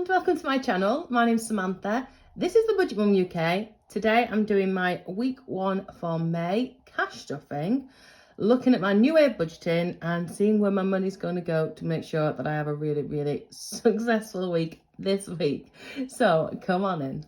and welcome to my channel. My name's Samantha. This is the Budget Mum UK. Today I'm doing my week 1 for May cash stuffing, looking at my new way of budgeting and seeing where my money's going to go to make sure that I have a really successful week this week. So come on in.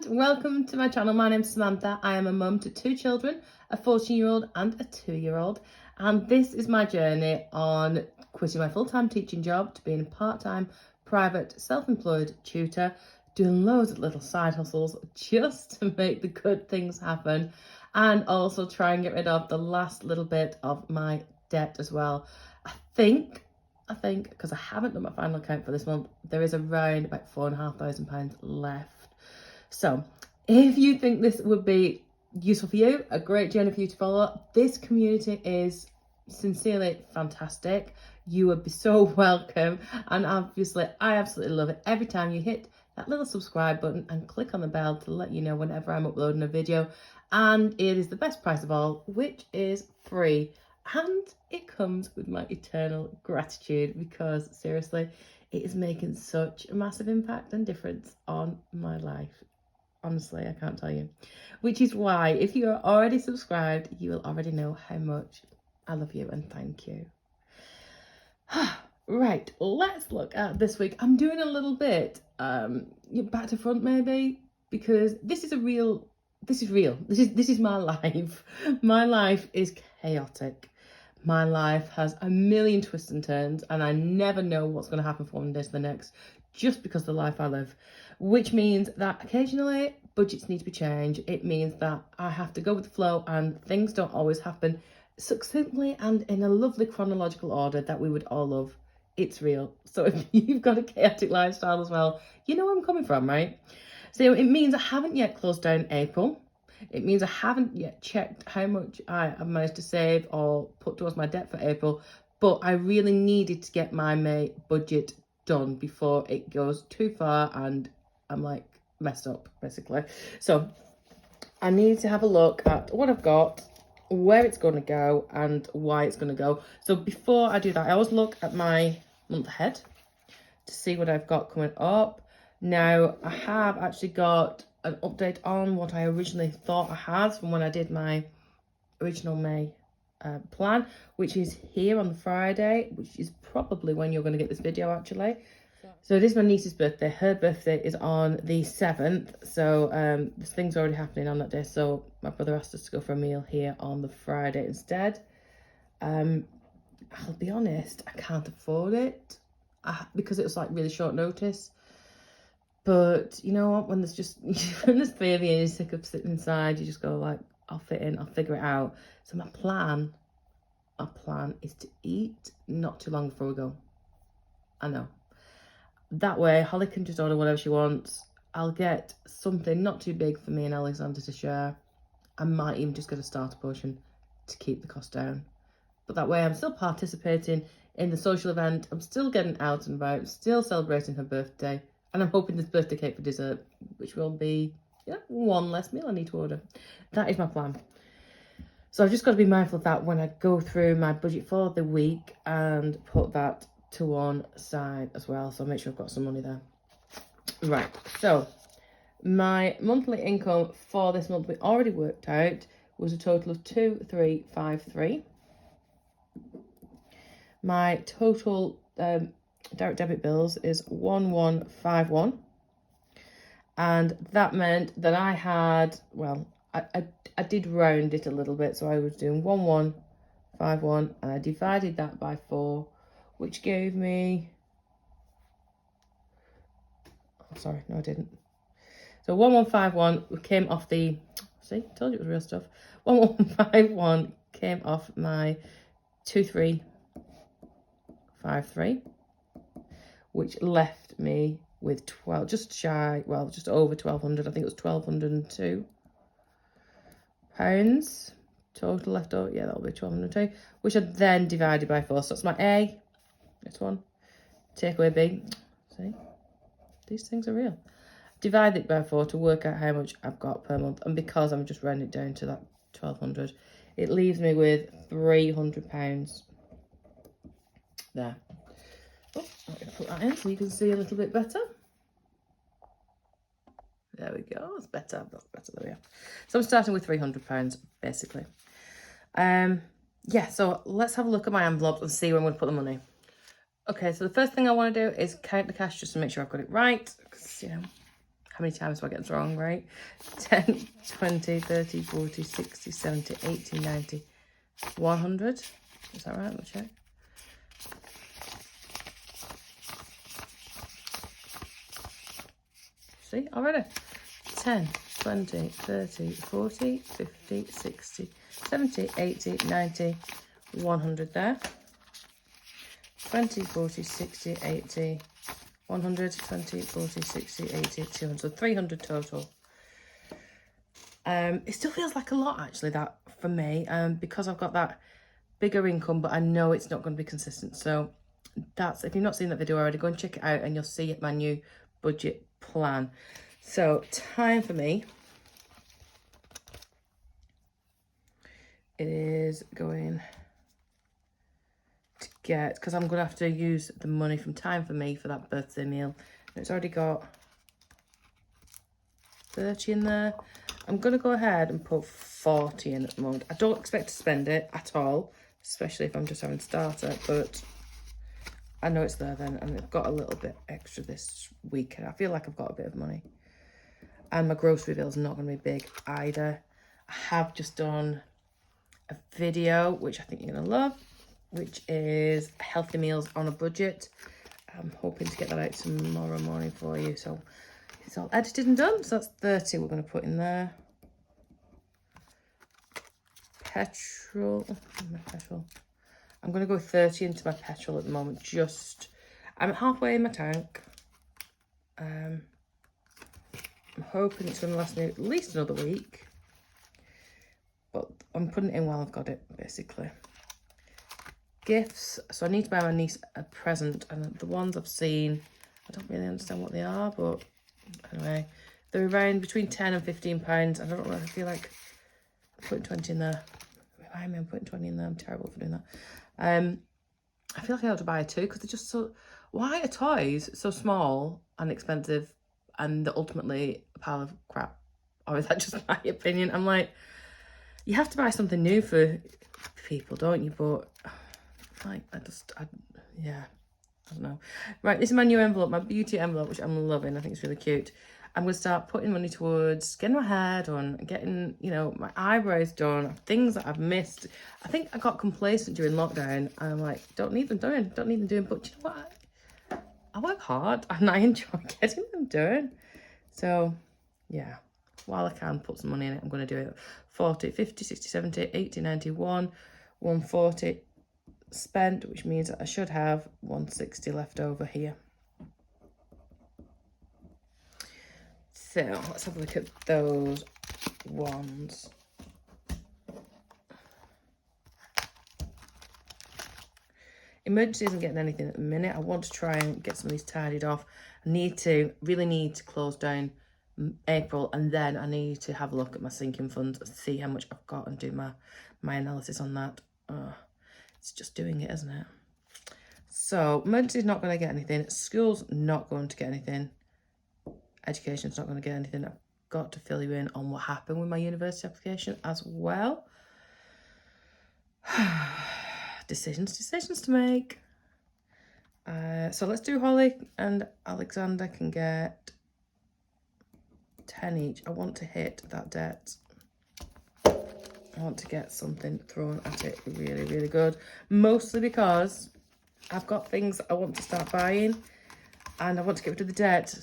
Welcome to my channel. My name's Samantha. I am a mum to 2 children, a 14-year-old and a 2-year-old, and this is my journey on quitting my full-time teaching job to being a part-time private self-employed tutor, doing loads of little side hustles just to make the good things happen, and also try and get rid of the last little bit of my debt as well. I think because I haven't done my final account for this month, there is around about £4,500 left. So if you think this would be useful for you, a great journey for you to follow, this community is sincerely fantastic. You would be so welcome, and obviously I absolutely love it every time you hit that little subscribe button and click on the bell to let you know whenever I'm uploading a video. And it is the best price of all, which is free, and it comes with my eternal gratitude, because seriously, it is making such a massive impact and difference on my life. Honestly, I can't tell you. Which is why, if you are already subscribed, you will already know how much I love you and thank you. Right, let's look at this week. I'm doing a little bit back to front maybe, because this is real. This is my life. My life is chaotic. My life has a million twists and turns, and I never know what's going to happen from one day to the next, just because of the life I live. Which means that occasionally budgets need to be changed. It means that I have to go with the flow, and things don't always happen succinctly and in a lovely chronological order that we would all love. It's real. So if you've got a chaotic lifestyle as well, you know where I'm coming from, right? So it means I haven't yet closed down April. It means I haven't yet checked how much I have managed to save or put towards my debt for April, but I really needed to get my May budget done before it goes too far and I'm like messed up basically. So I need to have a look at what I've got, where it's going to go and why it's going to go. So before I do that, I always look at my month ahead to see what I've got coming up. Now I have actually got an update on what I originally thought I had from when I did my original May plan, which is here on the Friday, which is probably when you're going to get this video actually. So it is my niece's birthday. Her birthday is on the 7th, so this thing's already happening on that day, so my brother asked us to go for a meal here on the Friday instead. I'll be honest, I can't afford it because it was like really short notice. But you know what, when there's just when there's 3 of you and you're sick of sitting inside, you just go like, I'll fit in, I'll figure it out. So my plan is to eat not too long before we go. I know. That way Holly can just order whatever she wants. I'll get something not too big for me and Alexander to share. I might even just get a starter portion to keep the cost down. But that way I'm still participating in the social event. I'm still getting out and about, still celebrating her birthday. And I'm hoping there's birthday cake for dessert, which will be one less meal I need to order. That is my plan. So I've just got to be mindful of that when I go through my budget for the week and put that to one side as well. So make sure I've got some money there. Right, so my monthly income for this month we already worked out was a total of 2,353. My total direct debit bills is 1,151, and that meant that I had, well, I did round it a little bit, so I was doing 1,151 and I divided that by 4, which gave me, oh, sorry, no I didn't. So 1,151 came off the, see, told you it was real stuff. 1,151 came off my 2,353, which left me with just over 1,200. I think it was 1,202 pounds total left over. Yeah, that'll be 1,202, which I then divided by 4. So that's my A, this one. Take away B, See? These things are real. Divide it by 4 to work out how much I've got per month. And because I'm just rounding it down to that 1,200, it leaves me with £300 there. Oh, I'm going to put that in so you can see a little bit better. There we go. That's better. That's better. There we are. So I'm starting with £300 basically. Yeah, so let's have a look at my envelopes and see where I'm going to put the money. Okay, so the first thing I want to do is count the cash just to make sure I've got it right. Because, you know, how many times do I get this wrong, right? 10, 20, 30, 40, 60, 70, 80, 90, 100. Is that right? Let me check. See, already. 10, 20, 30, 40, 50, 60, 70, 80, 90, 100 there. 20, 40, 60, 80, 100, 20, 40, 60, 80, 200. So 300 total. It still feels like a lot, actually, that for me, because I've got that bigger income, but I know it's not going to be consistent. So that's, if you've not seen that video already, go and check it out and you'll see my new budget plan. So time for me, it is going to get, because I'm going to have to use the money from Time for Me for that birthday meal. It's already got 30 in there. I'm going to go ahead and put 40 in at the moment. I don't expect to spend it at all, especially if I'm just having starter, but I know it's there then, and I've got a little bit extra this week, and I feel like I've got a bit of money. And my grocery bill's not going to be big either. I have just done a video, which I think you're going to love, which is healthy meals on a budget. I'm hoping to get that out tomorrow morning for you. So it's all edited and done. So that's 30 we're going to put in there. Petrol. My petrol. I'm going to go 30 into my petrol at the moment. I'm halfway in my tank. I'm hoping it's going to last me at least another week. But I'm putting it in while I've got it, basically. Gifts. So I need to buy my niece a present. And the ones I've seen, I don't really understand what they are. But anyway, they're around between 10 and £15. I don't know. I feel like I'm putting 20 in there. Remind me, I'm putting 20 in there. I'm terrible for doing that. I feel like I ought to buy two because they're just so... Why are toys so small and expensive and they're ultimately a pile of crap? Or is that just my opinion? I'm like, you have to buy something new for people, don't you? But, like, yeah, I don't know. Right, this is my new envelope, my beauty envelope, which I'm loving. I think it's really cute. I'm going to start putting money towards getting my hair done, getting, you know, my eyebrows done, things that I've missed. I think I got complacent during lockdown. I'm like, don't need them doing. But you know what? I work hard and I enjoy getting them done. So, yeah, while I can put some money in it, I'm going to do it. 40, 50, 60, 70, 80, 91, 140 spent, which means that I should have 160 left over here. So let's have a look at those ones. Emergency isn't getting anything at the minute. I want to try and get some of these tidied off. I really need to close down April, and then I need to have a look at my sinking funds and see how much I've got and do my analysis on that. It's just doing it, isn't it? So emergency's not going to get anything. School's not going to get anything. Education's not going to get anything. I've got to fill you in on what happened with my university application as well. Decisions to make. So let's do Holly and Alexander can get 10 each. I want to hit that debt. I want to get something thrown at it really, really good. Mostly because I've got things I want to start buying and I want to get rid of the debt.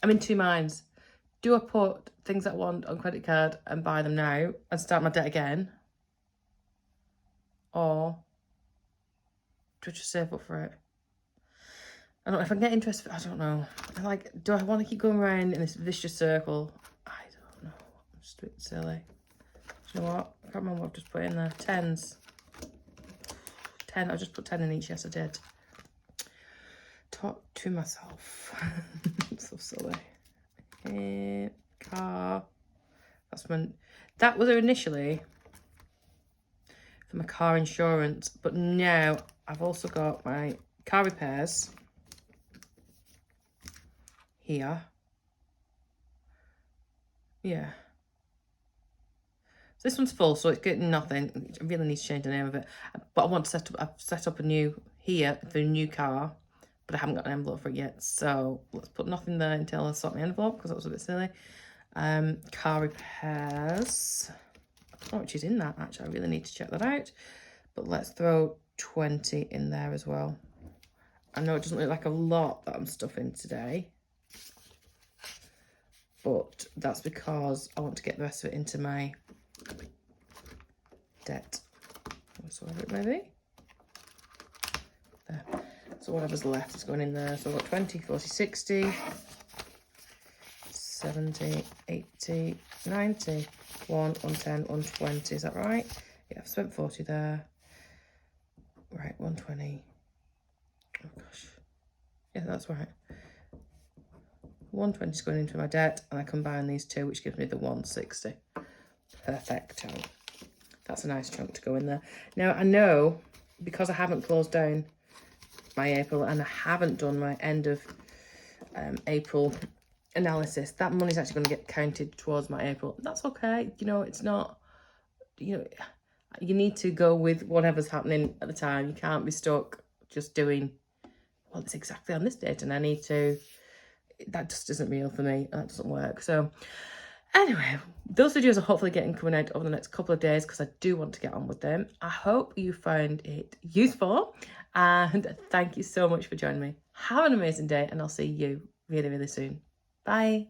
I'm in two minds. Do I put things I want on credit card and buy them now and start my debt again? Or do I just save up for it? I don't know if I can get interest. I don't know. Do I want to keep going around in this vicious circle? I don't know. I'm just a bit silly. Do you know what? I can't remember what I've just put in there. 10s. 10. I just put 10 in each. Yes, I did. talk to myself. So silly. Car. That was initially for my car insurance, but now I've also got my car repairs here. Yeah. So this one's full, so it's getting nothing. I really need to change the name of it. But I want to I've set up a new here for a new car, but I haven't got an envelope for it yet. So let's put nothing there until I sort my envelope, because that was a bit silly. Car repairs. I don't know which is in that, actually. I really need to check that out. But let's throw 20 in there as well. I know it doesn't look like a lot that I'm stuffing today, but that's because I want to get the rest of it into my debt. So it maybe. There. So whatever's left is going in there. So I've got 20, 40, 60, 70, 80, 90, 110, 120. Is that right? Yeah, I've spent 40 there. Right, 120. Oh gosh. Yeah, that's right. 120 is going into my debt, and I combine these two, which gives me the 160. Perfecto. That's a nice chunk to go in there. Now, I know, because I haven't closed down my April and I haven't done my end of April analysis, that money's actually going to get counted towards my April. That's okay. You know, it's not, you know, you need to go with whatever's happening at the time. You can't be stuck just doing, well, it's exactly on this date and I need to, that just isn't real for me. That doesn't work. So anyway, those videos are hopefully coming out over the next couple of days, because I do want to get on with them. I hope you found it useful, and thank you so much for joining me. Have an amazing day, and I'll see you really, really soon. Bye.